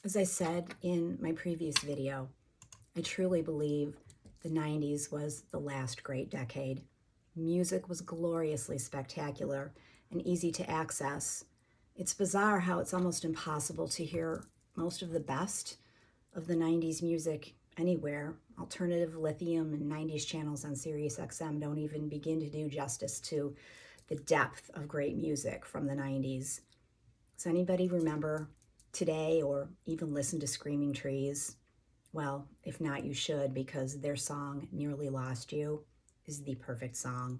As I said in my previous video, I truly believe the 90s was the last great decade. Music was gloriously spectacular and easy to access. It's bizarre how it's almost impossible to hear most of the best of the 90s music anywhere. Alternative lithium and 90s channels on Sirius XM don't even begin to do justice to the depth of great music from the 90s. Does anybody remember today or even listen to Screaming Trees? Well, if not, you should, because their song, Nearly Lost You, is the perfect song.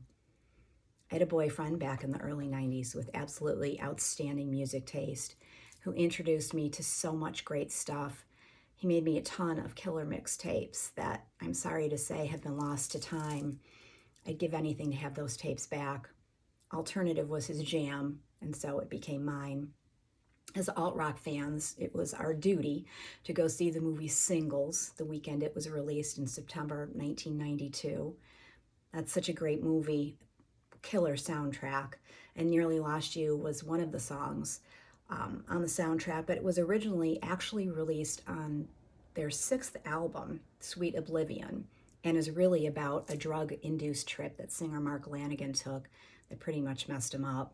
I had a boyfriend back in the early 90s with absolutely outstanding music taste who introduced me to so much great stuff. He made me a ton of killer mixtapes that I'm sorry to say have been lost to time. I'd give anything to have those tapes back. Alternative was his jam, and so it became mine. As alt-rock fans, it was our duty to go see the movie Singles the weekend it was released in September 1992. That's such a great movie, killer soundtrack, and Nearly Lost You was one of the songs on the soundtrack, but it was originally actually released on their sixth album, Sweet Oblivion, and is really about a drug-induced trip that singer Mark Lanegan took that pretty much messed him up.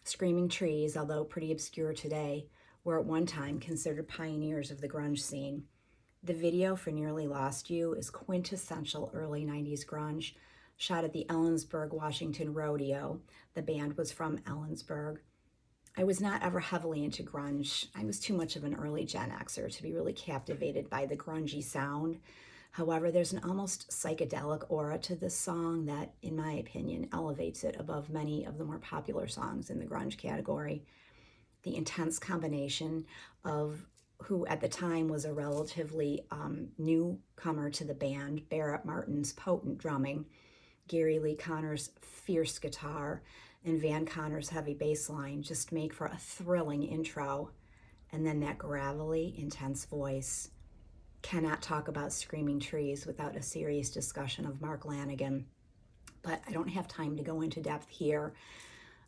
Screaming Trees, although pretty obscure today, were at one time considered pioneers of the grunge scene. The video for Nearly Lost You is quintessential early 90s grunge, shot at the Ellensburg, Washington Rodeo. The band was from Ellensburg. I was not ever heavily into grunge. I was too much of an early Gen Xer to be really captivated by the grungy sound. However, there's an almost psychedelic aura to this song that, in my opinion, elevates it above many of the more popular songs in the grunge category. The intense combination of who at the time was a relatively newcomer to the band, Barrett Martin's potent drumming, Gary Lee Connor's fierce guitar, and Van Connor's heavy bass line just make for a thrilling intro. And then that gravelly, intense voice. Cannot talk about Screaming Trees without a serious discussion of Mark Lanegan. But I don't have time to go into depth here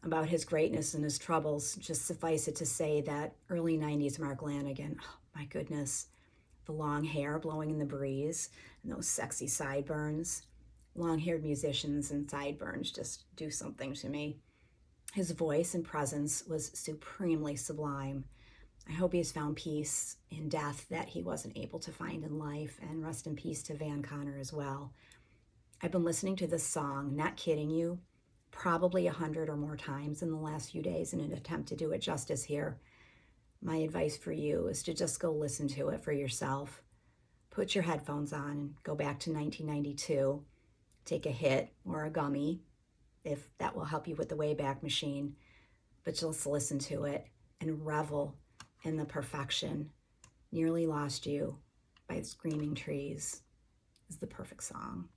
about his greatness and his troubles. Just suffice it to say that early 90s Mark Lanegan, oh my goodness, the long hair blowing in the breeze and those sexy sideburns. Long-haired musicians and sideburns just do something to me. His voice and presence was supremely sublime. I hope he has found peace in death that he wasn't able to find in life, and rest in peace to Van Connor as well. I've been listening to this song, not kidding you, probably 100 or more times in the last few days in an attempt to do it justice here. My advice for you is to just go listen to it for yourself. Put your headphones on and go back to 1992. Take a hit or a gummy, if that will help you with the Wayback Machine. But just listen to it and revel in the perfection. Nearly Lost You by Screaming Trees is the perfect song.